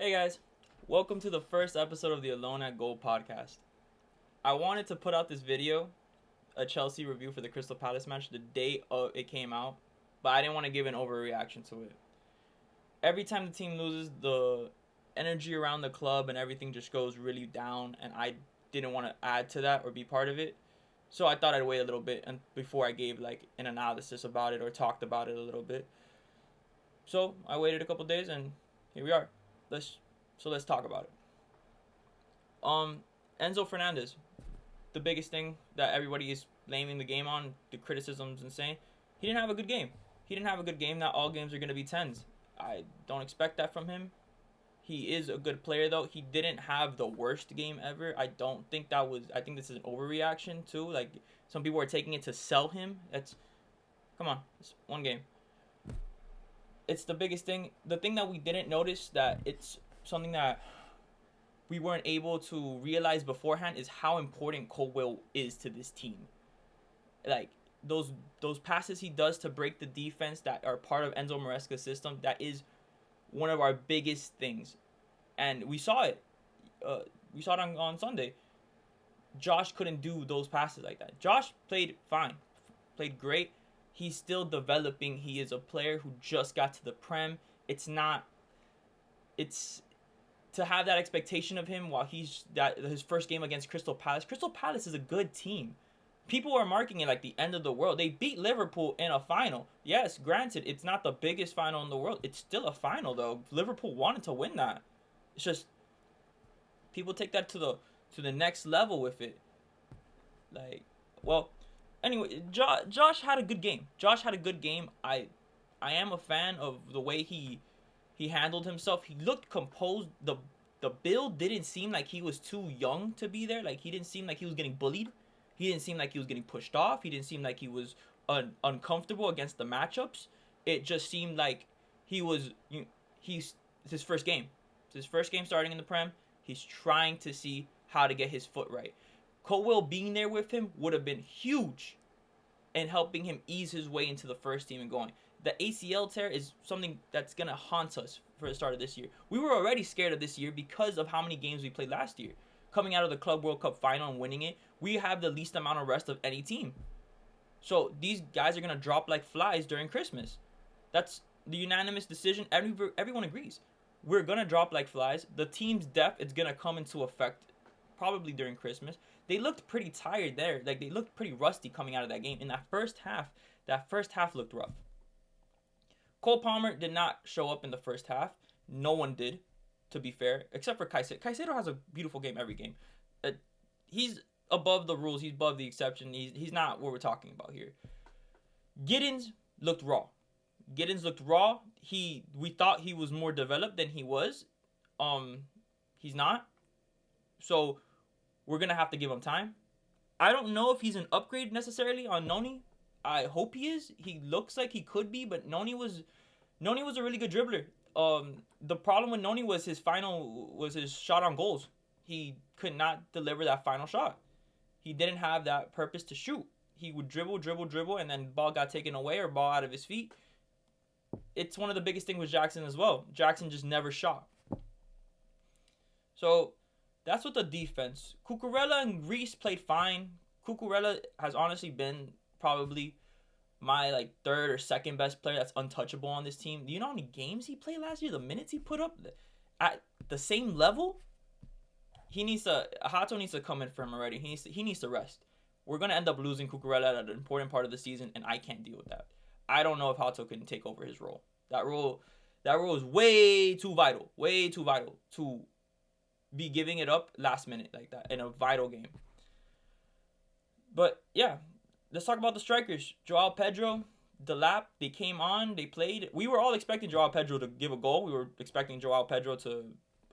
Hey guys, welcome to the first episode of the Alone at Goal podcast. I wanted to put out this video, a Chelsea review for the Crystal Palace match, the day it came out, but I didn't want to give an overreaction to it. Every time the team loses, the energy around the club and everything just goes really down, and I didn't want to add to that or be part of it. So I thought I'd wait a little bit before I gave like an analysis about it or talked about it a little bit. So I waited a couple days and here we are. Let's talk about it. Enzo Fernandez, the biggest thing that everybody is blaming the game on, the criticisms and saying, he didn't have a good game. He didn't have a good game. Not all games are going to be 10s. I don't expect that from him. He is a good player though. He didn't have the worst game ever. I think this is an overreaction too. Like some people are taking it to sell him. Come on, it's one game. It's the biggest thing. The thing that we didn't notice, that it's something that we weren't able to realize beforehand, is how important Colwill is to this team. Like those passes he does to break the defense that are part of Enzo Maresca's system, that is one of our biggest things. And we saw it. We saw it on Sunday. Josh couldn't do those passes like that. Josh played fine. Played great. He's still developing. He is a player who just got to the Prem. It's to have that expectation of him while his first game against Crystal Palace. Crystal Palace is a good team. People are marking it like the end of the world. They beat Liverpool in a final. Yes, granted, it's not the biggest final in the world. It's still a final though. Liverpool wanted to win that. It's just people take that to the next level with it. Anyway, Josh had a good game. I am a fan of the way he handled himself. He looked composed. The build didn't seem like he was too young to be there. Like he didn't seem like he was getting bullied. He didn't seem like he was getting pushed off. He didn't seem like he was uncomfortable against the matchups. It just seemed like it's his first game. It's his first game starting in the Prem. He's trying to see how to get his foot right. Colwill being there with him would have been huge in helping him ease his way into the first team and going. The ACL tear is something that's going to haunt us for the start of this year. We were already scared of this year because of how many games we played last year. Coming out of the Club World Cup final and winning it, we have the least amount of rest of any team. So these guys are going to drop like flies during Christmas. That's the unanimous decision. Everyone agrees. We're going to drop like flies. The team's depth is going to come into effect probably during Christmas. They looked pretty tired there. Like they looked pretty rusty coming out of that game. In that first half looked rough. Cole Palmer did not show up in the first half. No one did, to be fair, except for Caicedo. Caicedo has a beautiful game every game. He's above the rules. He's above the exception. He's not what we're talking about here. Giddens looked raw. We thought he was more developed than he was. He's not. So we're going to have to give him time. I don't know if he's an upgrade necessarily on Noni. I hope he is. He looks like he could be, but Noni was a really good dribbler. The problem with Noni was his shot on goals. He could not deliver that final shot. He didn't have that purpose to shoot. He would dribble, and then ball got taken away or ball out of his feet. It's one of the biggest things with Jackson as well. Jackson just never shot. So that's with the defense. Cucurella and Reese played fine. Cucurella has honestly been probably my third or second best player that's untouchable on this team. Do you know how many games he played last year? The minutes he put up at the same level? Hato needs to come in for him already. He needs to rest. We're going to end up losing Cucurella at an important part of the season, and I can't deal with that. I don't know if Hato can take over his role. That role is way too vital to be giving it up last minute like that in a vital game. But yeah, let's talk about the strikers. Joao Pedro, Delap, they came on, they played. We were all expecting Joao Pedro to give a goal. We were expecting Joao Pedro to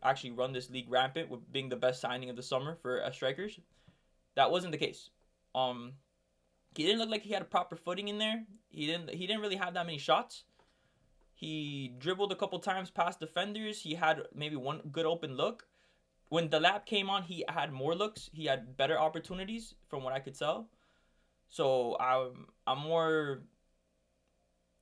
actually run this league rampant with being the best signing of the summer for strikers. That wasn't the case. He didn't look like he had a proper footing in there. He didn't really have that many shots. He dribbled a couple times past defenders. He had maybe one good open look. When Delap came on, he had more looks. He had better opportunities from what I could tell. So I'm more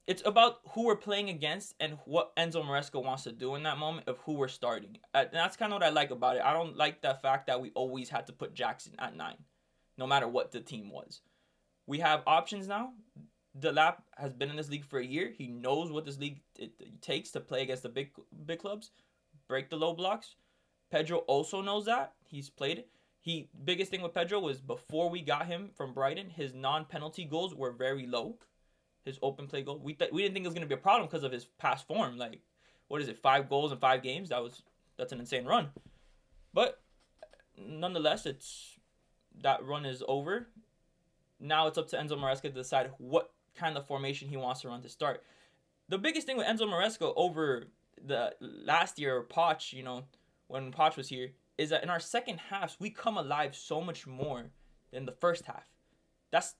it's about who we're playing against and what Enzo Maresca wants to do in that moment of who we're starting. And that's kind of what I like about it. I don't like the fact that we always had to put Jackson at 9, no matter what the team was. We have options now. Delap has been in this league for a year. He knows what this league it takes to play against the big clubs, break the low blocks. Pedro also knows that. He's played it. Biggest thing with Pedro was before we got him from Brighton, his non-penalty goals were very low. His open play goal, we didn't think it was gonna be a problem because of his past form. Like, what is it, 5 goals in 5 games? That's an insane run. But nonetheless, that run is over. Now it's up to Enzo Maresca to decide what kind of formation he wants to run to start. The biggest thing with Enzo Maresca over the last year, Poch, when Poch was here, is that in our second halves we come alive so much more than the first half. That's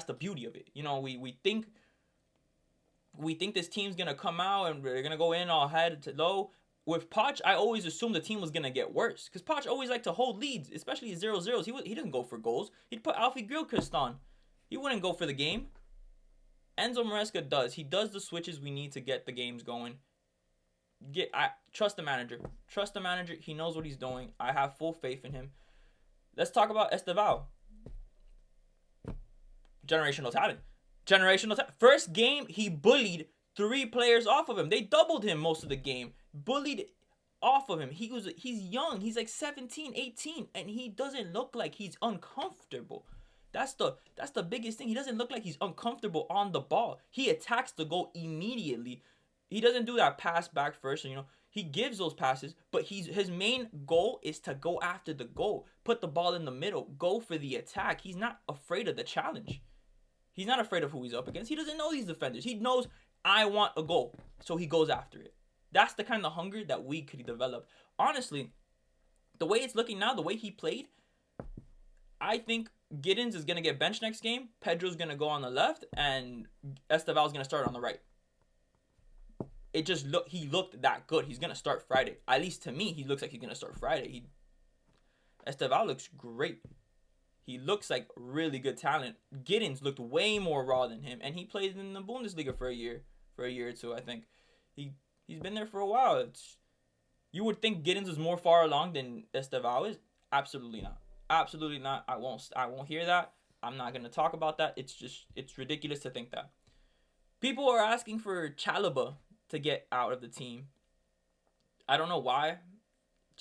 the beauty of it. We think this team's gonna come out and they're gonna go in all head to low. With Poch, I always assumed the team was gonna get worse because Poch always liked to hold leads, especially 0-0s. He didn't go for goals. He'd put Alfie Gilchrist on. He wouldn't go for the game. Enzo Maresca does. He does the switches we need to get the games going. Trust the manager. Trust the manager. He knows what he's doing. I have full faith in him. Let's talk about Estevao. Generational talent. First game, he bullied 3 players off of him. They doubled him most of the game. Bullied off of him. He's young. He's like 17, 18, and he doesn't look like he's uncomfortable. That's the biggest thing. He doesn't look like he's uncomfortable on the ball. He attacks the goal immediately. He doesn't do that pass back first. He gives those passes, but his main goal is to go after the goal, put the ball in the middle, go for the attack. He's not afraid of the challenge. He's not afraid of who he's up against. He doesn't know these defenders. He knows, I want a goal, so he goes after it. That's the kind of hunger that we could develop. Honestly, the way it's looking now, the way he played, I think Giddens is going to get benched next game. Pedro's going to go on the left, and Esteval's going to start on the right. He looked that good. He's going to start Friday. At least to me, he looks like he's going to start Friday. Esteval looks great. He looks like really good talent. Giddens looked way more raw than him, and he played in the Bundesliga for a year or two, I think. He's been there for a while. You would think Giddens is more far along than Estevao is. Absolutely not. Absolutely not. I won't hear that. I'm not gonna talk about that. It's ridiculous to think that. People are asking for Chalobah to get out of the team. I don't know why.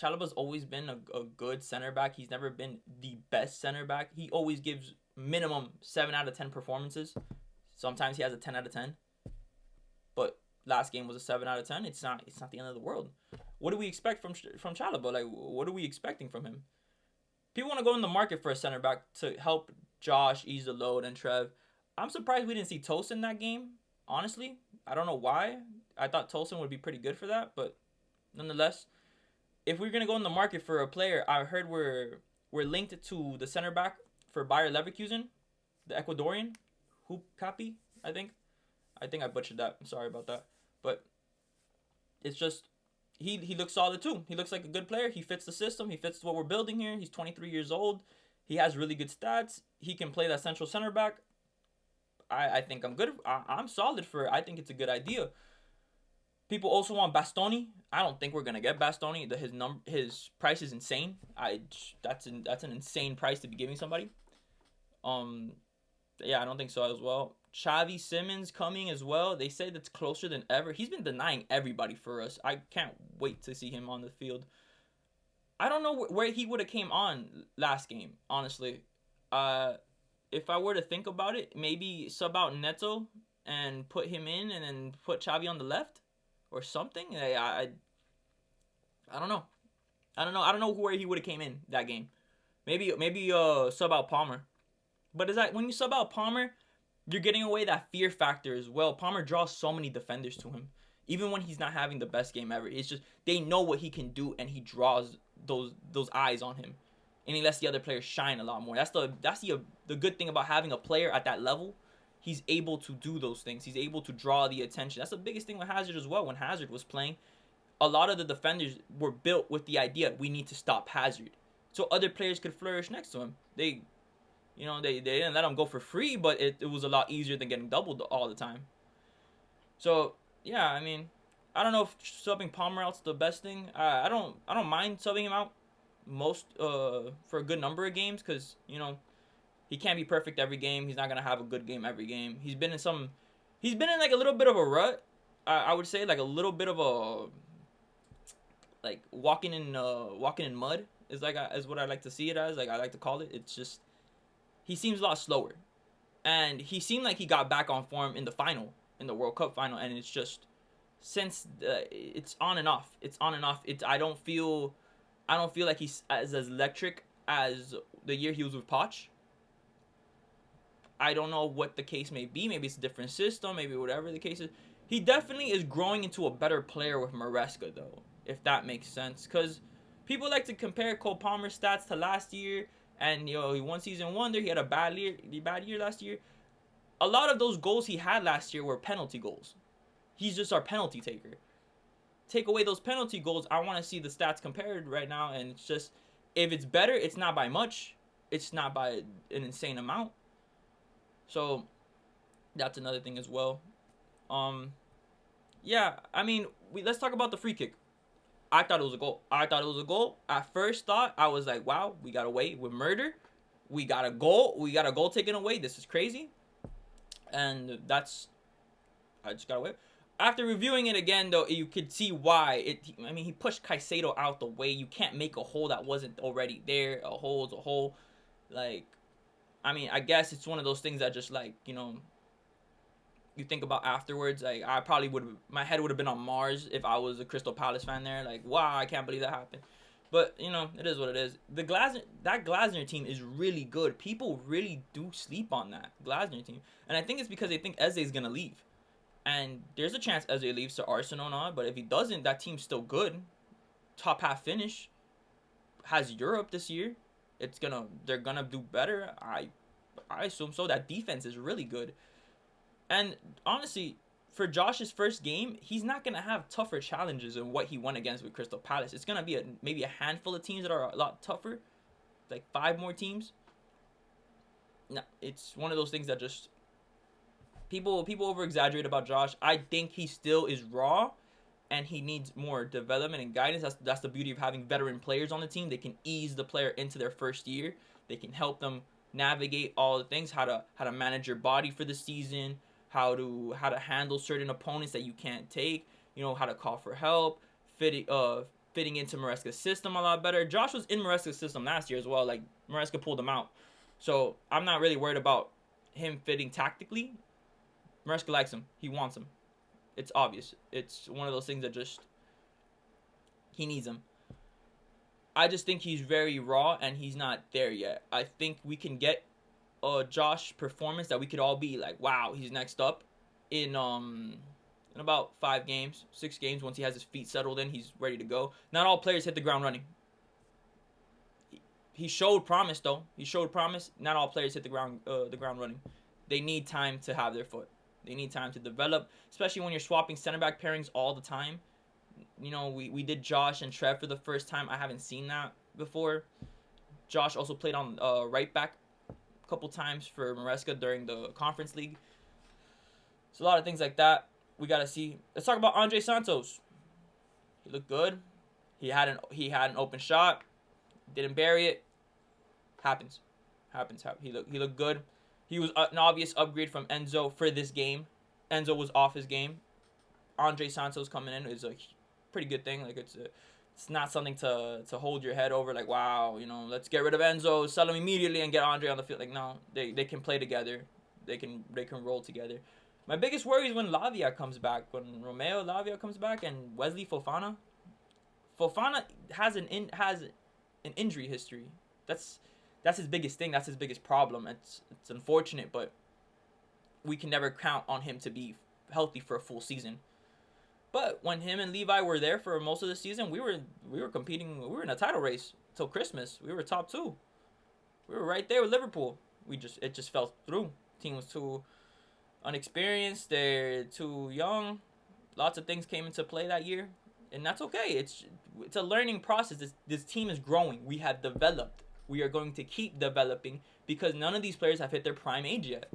Chalobah's always been a good center back. He's never been the best center back. He always gives minimum 7 out of 10 performances. Sometimes he has a 10 out of 10. But last game was a 7 out of 10. It's not the end of the world. What do we expect from Chalobah? Like, what are we expecting from him? People want to go in the market for a center back to help Josh ease the load and Trev. I'm surprised we didn't see Tosin that game, honestly. I don't know why. I thought Tosin would be pretty good for that, but nonetheless, if we're going to go in the market for a player, I heard we're linked to the center back for Bayer Leverkusen, the Ecuadorian, Hoop Capi, I think. I think I butchered that. I'm sorry about that. But it's just, he looks solid too. He looks like a good player. He fits the system. He fits what we're building here. He's 23 years old. He has really good stats. He can play that central center back. I think I'm good. I'm solid for it. I think it's a good idea. People also want Bastoni. I don't think we're gonna get Bastoni. His price is insane. That's an insane price to be giving somebody. Yeah, I don't think so as well. Xavi Simons coming as well. They say that's closer than ever. He's been denying everybody for us. I can't wait to see him on the field. I don't know where he would have came on last game, honestly. If I were to think about it, maybe sub out Neto and put him in and then put Xavi on the left or something. I don't know. I don't know where he would have came in that game. Maybe sub out Palmer. But is that when you sub out Palmer, you're getting away that fear factor as well. Palmer draws so many defenders to him. Even when he's not having the best game ever. It's just they know what he can do and he draws those eyes on him. And he lets the other players shine a lot more. That's the good thing about having a player at that level. He's able to do those things. He's able to draw the attention. That's the biggest thing with Hazard as well. When Hazard was playing, a lot of the defenders were built with the idea we need to stop Hazard. So other players could flourish next to him. They didn't let him go for free, but it was a lot easier than getting doubled all the time. So yeah, I mean, I don't know if subbing Palmer out's the best thing. I don't mind subbing him out most for a good number of games because he can't be perfect every game. He's not gonna have a good game every game. He's been in like a little bit of a rut. I would say like a little bit of a like walking in mud is what I like to see it as. Like I like to call it. It's just he seems a lot slower, and he seemed like he got back on form in the final, in the World Cup final, and it's just since it's on and off. It's on and off. I don't feel like he's as electric as the year he was with Poch. I don't know what the case may be. Maybe it's a different system. Maybe whatever the case is. He definitely is growing into a better player with Maresca, though, if that makes sense. Because people like to compare Cole Palmer's stats to last year, and he won season wonder. He had a bad year last year. A lot of those goals he had last year were penalty goals. He's just our penalty taker. Take away those penalty goals, I want to see the stats compared right now, and it's just if it's better, it's not by much. It's not by an insane amount. So that's another thing as well. Yeah, I mean, let's talk about the free kick. I thought it was a goal. At first thought, I was like, wow, we got away with murder. We got a goal. We got a goal taken away. This is crazy. And I just got away. After reviewing it again, though, you could see why. He pushed Caicedo out the way. You can't make a hole that wasn't already there. A hole's a hole. Like, I guess it's one of those things that just, like, you think about afterwards. Like, I probably my head would have been on Mars if I was a Crystal Palace fan there. Like, wow, I can't believe that happened. But, it is what it is. That Glasner team is really good. People really do sleep on that Glasner team. And I think it's because they think Eze is going to leave. And there's a chance Eze leaves to Arsenal now, but if he doesn't, that team's still good. Top half finish. Has Europe this year. They're gonna do better. I assume so. That defense is really good. And honestly, for Josh's first game, he's not gonna have tougher challenges than what he went against with Crystal Palace. It's gonna be maybe a handful of teams that are a lot tougher, like 5 more teams. No, it's one of those things that just people over exaggerate about Josh. I think he still is raw, and he needs more development and guidance. That's the beauty of having veteran players on the team. They can ease the player into their first year. They can help them navigate all the things, how to manage your body for the season, how to handle certain opponents that you can't take, how to call for help, fitting into Maresca's system a lot better. Josh was in Maresca's system last year as well. Like, Maresca pulled him out. So I'm not really worried about him fitting tactically. Maresca likes him. He wants him. It's obvious. It's one of those things that just he needs him. I just think he's very raw and he's not there yet. I think we can get a Josh performance that we could all be like, wow, he's next up in about 5 games, 6 games. Once he has his feet settled in, he's ready to go. Not all players hit the ground running. He showed promise though. He showed promise. Not all players hit the ground running. They need time to have their foot. They need time to develop, especially when you're swapping center back pairings all the time. We did Josh and Trev for the first time. I haven't seen that before. Josh also played on right back a couple times for Maresca during the Conference League. So a lot of things like that we got to see. Let's talk about Andre Santos. He looked good. He had an open shot. Didn't bury it. Happens. He looked good. He was an obvious upgrade from Enzo for this game. Enzo was off his game. Andre Santos coming in is a pretty good thing. Like, it's not something to hold your head over. Like, wow, let's get rid of Enzo, sell him immediately, and get Andre on the field. Like, no, they can play together. They can roll together. My biggest worry is when Lavia comes back. When Romeo Lavia comes back and Wesley Fofana. Fofana has an injury history. That's his biggest thing. That's his biggest problem. It's unfortunate, but we can never count on him to be healthy for a full season. But when him and Levi were there for most of the season, we were competing. We were in a title race till Christmas. We were top 2. We were right there with Liverpool. It just fell through. Team was too unexperienced. They're too young. Lots of things came into play that year, and that's okay. It's a learning process. This team is growing. We have developed. We are going to keep developing because none of these players have hit their prime age yet.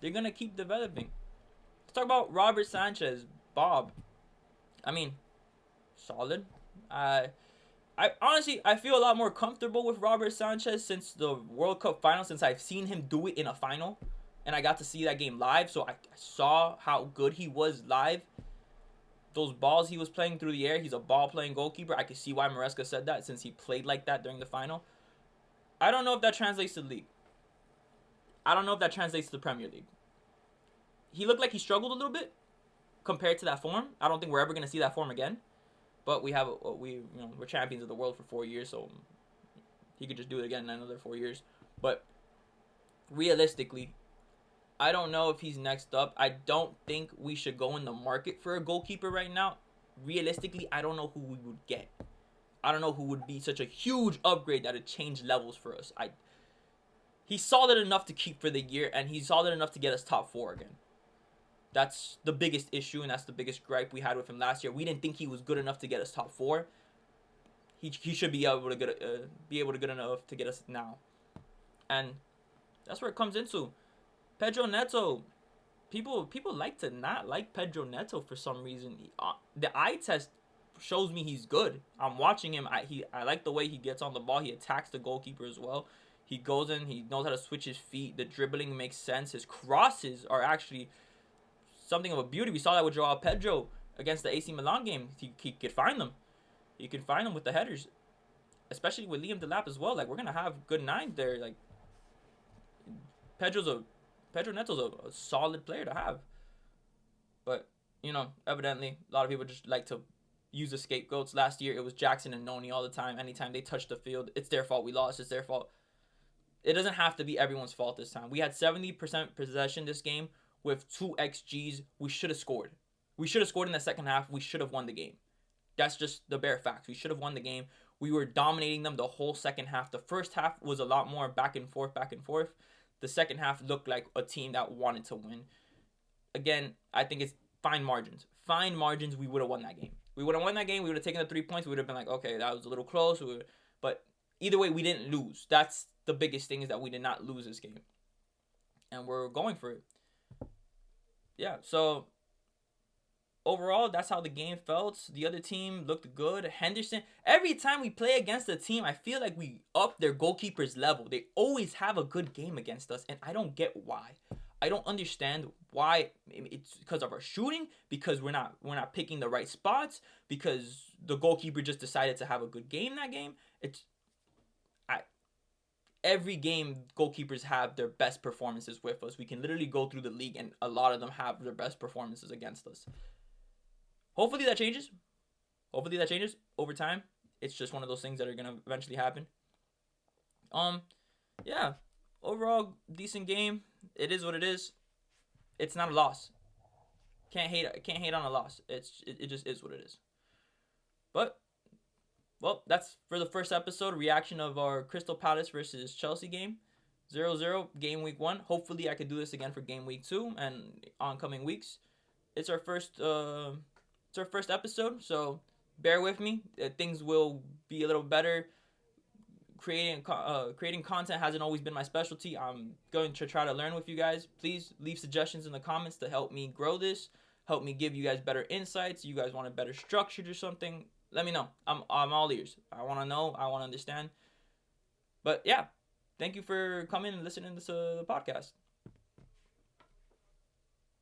They're going to keep developing. Let's talk about Robert Sanchez. Bob. I mean, solid. I honestly I feel a lot more comfortable with Robert Sanchez since the World Cup final, since I've seen him do it in a final, and I got to see that game live, so I saw how good he was live. Those balls he was playing through the air, he's a ball playing goalkeeper. I could see why Maresca said that since he played like that during the final. I don't know if that translates to the league. I don't know if that translates to the Premier League. He looked like he struggled a little bit compared to that form. I don't think we're ever gonna see that form again. But we're champions of the world for 4 years, so he could just do it again in another 4 years. But realistically, I don't know if he's next up. I don't think we should go in the market for a goalkeeper right now. Realistically, I don't know who we would get. I don't know who would be such a huge upgrade that would change levels for us. He's solid enough to keep for the year, and he's solid enough to get us top 4 again. That's the biggest issue, and that's the biggest gripe we had with him last year. We didn't think he was good enough to get us top 4. He should be able to get good enough to get us now, and that's where it comes into. Pedro Neto, people like to not like Pedro Neto for some reason. The eye test shows me he's good. I'm watching him. I like the way he gets on the ball. He attacks the goalkeeper as well. He goes in. He knows how to switch his feet. The dribbling makes sense. His crosses are actually something of a beauty. We saw that with Joao Pedro against the AC Milan game. He could find them. He could find them with the headers, especially with Liam Delap as well. Like, we're gonna have good nines there. Like, Pedro Neto's a solid player to have. But evidently a lot of people just like to use the scapegoats. Last year it was Jackson and Noni all the time. Anytime they touched the field, it's their fault. We lost. It's their fault. It doesn't have to be everyone's fault this time. We had 70% possession this game with 2 XGs. We should have scored. We should have scored in the second half. We should have won the game. That's just the bare facts. We should have won the game. We were dominating them the whole second half. The first half was a lot more back and forth, back and forth. The second half looked like a team that wanted to win. Again, I think it's fine margins. Fine margins, we would have won that game. We would have won that game. We would have taken the 3 points. We would have been like, okay, that was a little close. But either way, we didn't lose. That's the biggest thing, is that we did not lose this game. And we're going for it. Yeah, so overall, that's how the game felt. The other team looked good. Henderson, every time we play against a team, I feel like we up their goalkeeper's level. They always have a good game against us, and I don't get why. I don't understand why. It's because of our shooting, because we're not picking the right spots, because the goalkeeper just decided to have a good game that game. Every game, goalkeepers have their best performances with us. We can literally go through the league, and a lot of them have their best performances against us. Hopefully that changes. Hopefully that changes over time. It's just one of those things that are gonna eventually happen. Yeah. Overall, decent game. It is what it is. It's not a loss. Can't hate on a loss. It just is what it is. But well, that's for the first episode reaction of our Crystal Palace versus Chelsea game. 0-0 game week 1. Hopefully I could do this again for game week 2 and oncoming weeks. It's our first episode, so bear with me. Things will be a little better. Creating content hasn't always been my specialty. I'm going to try to learn with you guys. Please leave suggestions in the comments to help me grow this. Help me give you guys better insights. You guys want it better structured or something? Let me know. I'm all ears. I want to know. I want to understand. But yeah, thank you for coming and listening to the podcast.